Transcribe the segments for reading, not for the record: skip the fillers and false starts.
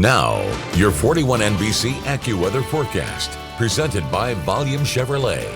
Now, your 41 NBC AccuWeather forecast, presented by Volume Chevrolet.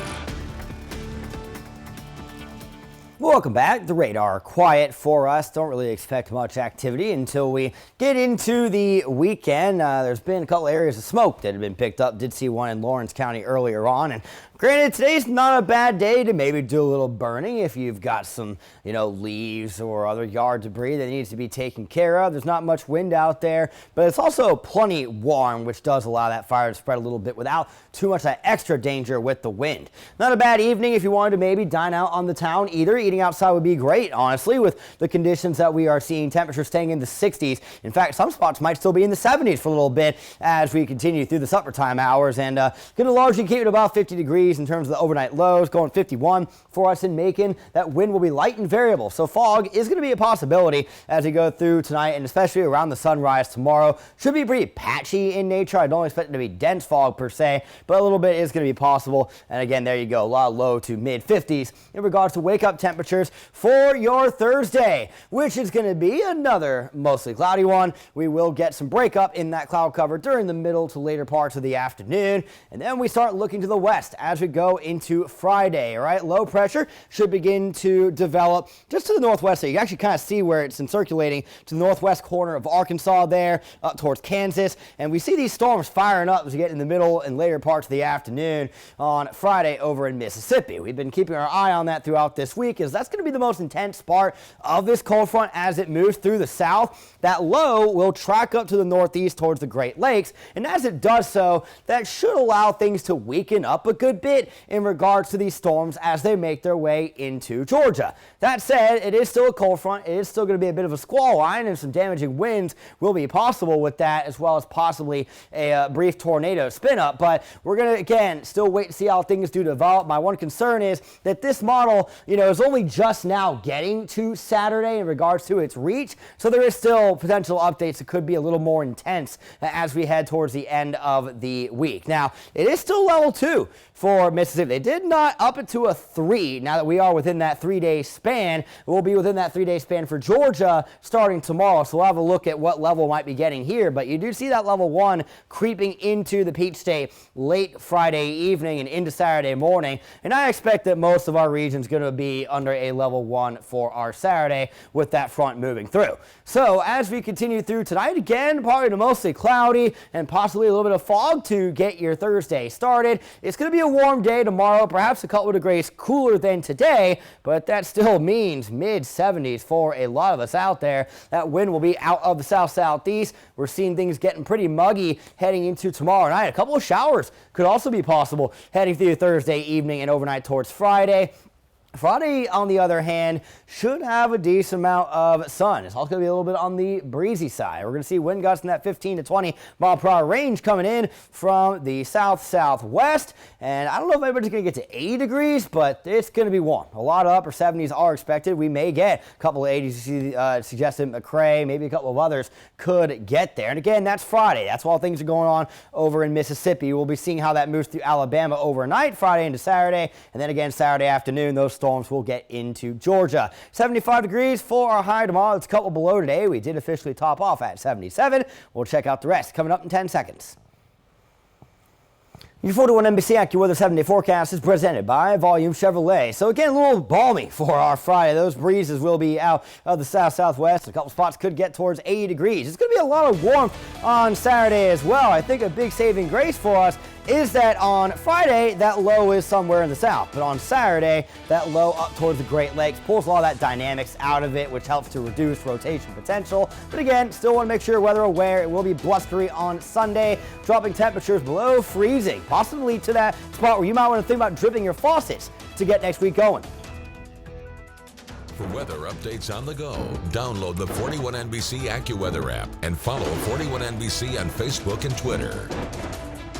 Welcome back. The radar quiet for us. Don't really expect much activity until we get into the weekend. There's been a couple areas of smoke that have been picked up. Did see one in Lawrence County earlier on. And granted, today's not a bad day to maybe do a little burning if you've got some, leaves or other yard debris that needs to be taken care of. There's not much wind out there, but it's also plenty warm, which does allow that fire to spread a little bit without too much of that extra danger with the wind. Not a bad evening if you wanted to maybe dine out on the town either. Eating outside would be great, honestly, with the conditions that we are seeing. Temperatures staying in the 60s. In fact, some spots might still be in the 70s for a little bit as we continue through the supper time hours, and going to largely keep it about 50 degrees in terms of the overnight lows, going 51 for us in Macon. That wind will be light and variable, so fog is going to be a possibility as we go through tonight, and especially around the sunrise tomorrow. Should be pretty patchy in nature. I don't expect it to be dense fog per se, but a little bit is going to be possible. And again, there you go, a lot of low to mid 50s in regards to wake up temperatures for your Thursday, which is going to be another mostly cloudy one. We will get some breakup in that cloud cover during the middle to later parts of the afternoon, and then we start looking to the west as we go into Friday. All right, low pressure should begin to develop just to the northwest, so you can actually kind of see where it's circulating to the northwest corner of Arkansas there up towards Kansas, and we see these storms firing up as we get in the middle and later parts of the afternoon on Friday over in Mississippi. We've been keeping our eye on that throughout this week, as that's going to be the most intense part of this cold front as it moves through the south. That low will track up to the northeast towards the Great Lakes, and as it does so, that should allow things to weaken up a good bit in regards to these storms as they make their way into Georgia. That said, it is still a cold front. It is still going to be a bit of a squall line, and some damaging winds will be possible with that, as well as possibly a brief tornado spin up. But we're going to, again, still wait to see how things do develop. My one concern is that this model, is only just now getting to Saturday in regards to its reach. So there is still potential updates that could be a little more intense as we head towards the end of the week. Now, it is still level 2 for Mississippi. They did not up it to a 3. Now that we are within that 3-day span, we'll be within that 3-day span for Georgia starting tomorrow. So we'll have a look at what level might be getting here. But you do see that level 1 creeping into the Peach State late Friday evening and into Saturday morning. And I expect that most of our region's going to be under a level 1 for our Saturday with that front moving through. So as we continue through tonight, again, probably mostly cloudy and possibly a little bit of fog to get your Thursday started. It's going to be a warm day tomorrow, perhaps a couple of degrees cooler than today, but that still means mid 70s for a lot of us out there. That wind will be out of the south-southeast. We're seeing things getting pretty muggy heading into tomorrow night. A couple of showers could also be possible heading through Thursday evening and overnight towards Friday. Friday, on the other hand, should have a decent amount of sun. It's also going to be a little bit on the breezy side. We're going to see wind gusts in that 15 to 20 mile per hour range coming in from the south-southwest. And I don't know if anybody's going to get to 80 degrees, but it's going to be warm. A lot of upper 70s are expected. We may get a couple of 80s. You see suggested McRae, maybe a couple of others could get there. And again, that's Friday. That's while things are going on over in Mississippi. We'll be seeing how that moves through Alabama overnight, Friday into Saturday. And then again, Saturday afternoon, those storms will get into Georgia. 75 degrees for our high tomorrow. It's a couple below today. We did officially top off at 77. We'll check out the rest coming up in 10 seconds. Your 41 NBC AccuWeather 7-day forecast is presented by Volume Chevrolet. So again, a little balmy for our Friday. Those breezes will be out of the south-southwest. A couple spots could get towards 80 degrees. It's going to be a lot of warmth on Saturday as well. I think a big saving grace for us is that on Friday, that low is somewhere in the south. But on Saturday, that low up towards the Great Lakes pulls a lot of that dynamics out of it, which helps to reduce rotation potential. But again, still want to make sure weather aware. It will be blustery on Sunday, dropping temperatures below freezing, possibly to that spot where you might want to think about dripping your faucets to get next week going. For weather updates on the go, download the 41 NBC AccuWeather app and follow 41 NBC on Facebook and Twitter.